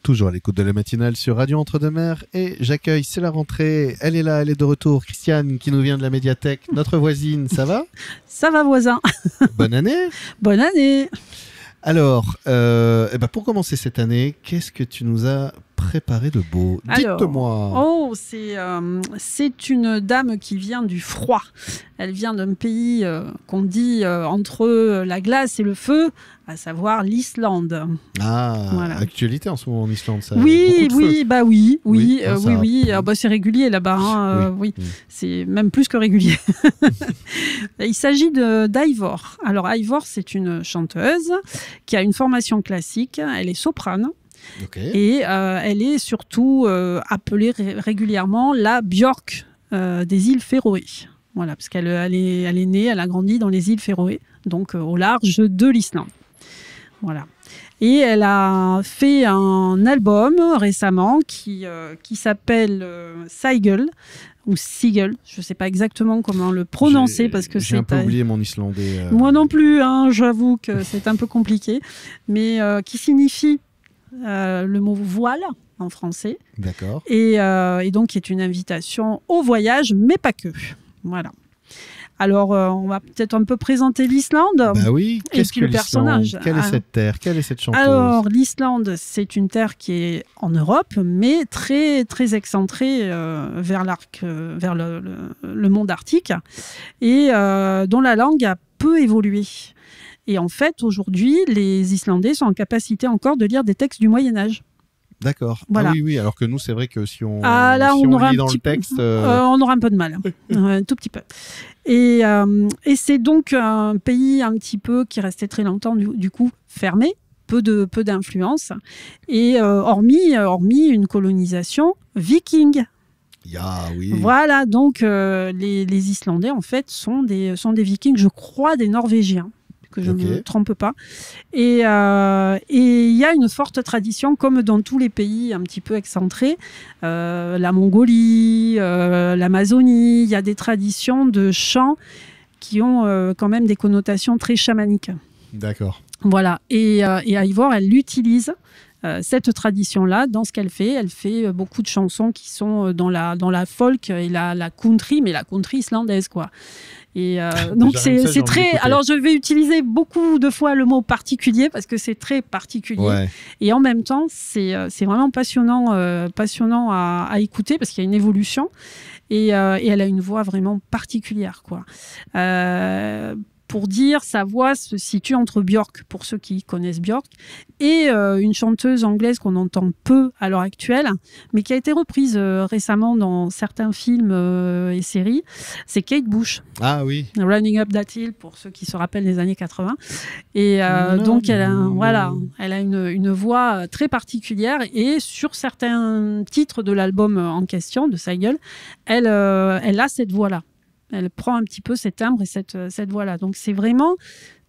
toujours à l'écoute de la matinale sur Radio Entre-deux-Mers et j'accueille, c'est la rentrée, elle est là, elle est de retour, Christiane qui nous vient de la médiathèque, notre voisine, ça va? Ça va voisin. Bonne année. Bonne année. Alors, pour commencer cette année, qu'est-ce que tu nous as préparé de beau? Dites-moi. Oh, c'est une dame qui vient du froid. Elle vient d'un pays qu'on dit entre la glace et le feu, à savoir l'Islande. Ah, voilà. Actualité en ce moment en Islande, ça. Oui. Oui. Ah, c'est régulier là-bas. Hein, oui. C'est même plus que régulier. Il s'agit d'Ivor. Alors, Ivor, c'est une chanteuse qui a une formation classique. Elle est soprane. Okay. Et elle est surtout appelée régulièrement la Björk des îles Féroé. Voilà, parce qu'elle est née, elle a grandi dans les îles Féroé, donc au large de l'Islande. Voilà. Et elle a fait un album récemment qui s'appelle Sigel ou Sigel. Je ne sais pas exactement comment le prononcer parce que j'ai un peu oublié mon islandais. Moi non plus, hein, j'avoue que c'est un peu compliqué, mais qui signifie le mot voile en français. D'accord. Et donc, qui est une invitation au voyage, mais pas que. Voilà. Alors, on va peut-être un peu présenter l'Islande. Bah oui. Et puis le personnage. Quelle est cette terre? Quelle est cette chanteuse? Alors, l'Islande, c'est une terre qui est en Europe, mais très, très excentrée vers le monde arctique et dont la langue a peu évolué. Et en fait, aujourd'hui, les Islandais sont en capacité encore de lire des textes du Moyen-Âge. D'accord. Voilà. Ah oui, alors que nous, c'est vrai que si on, on lit dans le texte... on aura un peu de mal, un tout petit peu. Et c'est donc un pays un petit peu qui restait très longtemps, du coup, fermé, peu d'influence, et hormis une colonisation viking. Oui. Voilà, donc les Islandais, en fait, sont des vikings, je crois, des Norvégiens. Que je ne me trompe pas. Et il y a une forte tradition, comme dans tous les pays un petit peu excentrés, la Mongolie, l'Amazonie, il y a des traditions de chants qui ont quand même des connotations très chamaniques. D'accord. Voilà. Et Ivor, elle utilise cette tradition-là dans ce qu'elle fait. Elle fait beaucoup de chansons qui sont dans la folk et la country, mais la country islandaise, quoi. Et donc c'est très. Alors je vais utiliser beaucoup de fois le mot particulier parce que c'est très particulier. Ouais. Et en même temps, c'est vraiment passionnant à écouter parce qu'il y a une évolution et elle a une voix vraiment particulière, quoi. Pour dire, sa voix se situe entre Björk, pour ceux qui connaissent Björk, et une chanteuse anglaise qu'on entend peu à l'heure actuelle, mais qui a été reprise récemment dans certains films et séries, c'est Kate Bush. Ah oui. Running Up That Hill, pour ceux qui se rappellent des années 80. Et donc, elle a une voix très particulière, et sur certains titres de l'album en question, de Sigel, elle a cette voix-là. Elle prend un petit peu cet timbre et cette voix-là. Donc, c'est vraiment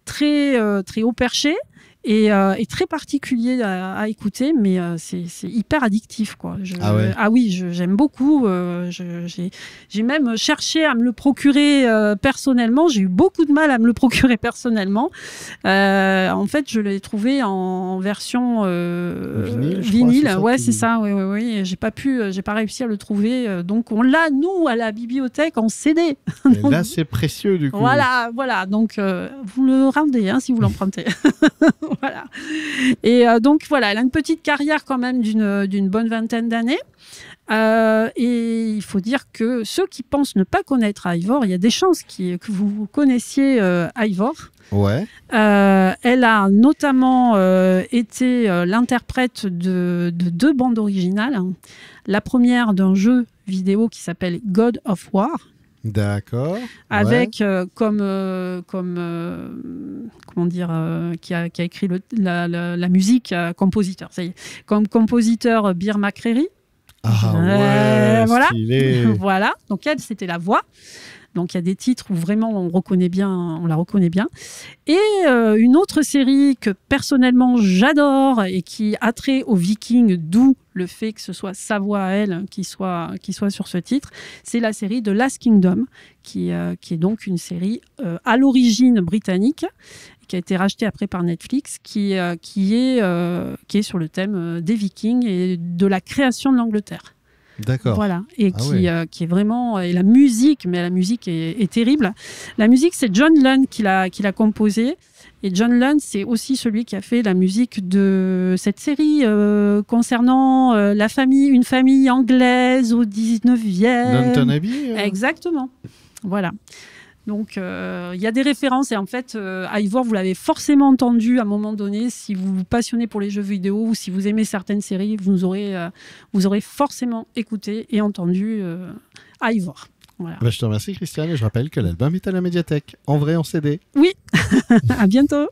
très, très haut perché et très particulier à écouter, mais c'est hyper addictif, quoi. J'aime beaucoup. J'ai même cherché à me le procurer personnellement. J'ai eu beaucoup de mal à me le procurer personnellement. En fait, je l'ai trouvé en version vinyle. Ouais, c'est ça. Oui. J'ai pas réussi à le trouver. Donc, on l'a, nous, à la bibliothèque, en CD. Et là, c'est précieux, du coup. Voilà. Donc, vous le rendez, si vous l'empruntez. Voilà. Et donc voilà, elle a une petite carrière quand même d'une bonne vingtaine d'années. Et il faut dire que ceux qui pensent ne pas connaître Ivor, il y a des chances que vous connaissiez Ivor. Ouais. Elle a notamment été l'interprète de 2 bandes originales. La première d'un jeu vidéo qui s'appelle God of War. D'accord. Avec comment dire, qui a écrit la musique, compositeur. Ça y est, comme compositeur Bear McCreary. Ah ouais, voilà. stylé. Voilà. Donc elle, c'était la voix. Donc il y a des titres où vraiment on la reconnaît bien. Et une autre série que personnellement j'adore et qui a trait aux Vikings, d'où le fait que ce soit sa voix à elle qui soit sur ce titre, c'est la série de Last Kingdom, qui est donc une série à l'origine britannique, qui a été rachetée après par Netflix, qui est sur le thème des Vikings et de la création de l'Angleterre. D'accord. Voilà, et qui est vraiment... Et la musique est terrible. La musique, c'est John Lunn qui l'a composée. Et John Lunn, c'est aussi celui qui a fait la musique de cette série concernant une famille anglaise au 19e. Downton Abbey Exactement. Voilà. Donc, il y a des références. Et en fait, Ivor, vous l'avez forcément entendu à un moment donné. Si vous vous passionnez pour les jeux vidéo ou si vous aimez certaines séries, vous aurez forcément écouté et entendu Ivor. Voilà. Je te remercie, Christiane. Et je rappelle que l'album est à la médiathèque. En vrai, en CD. Oui. À bientôt.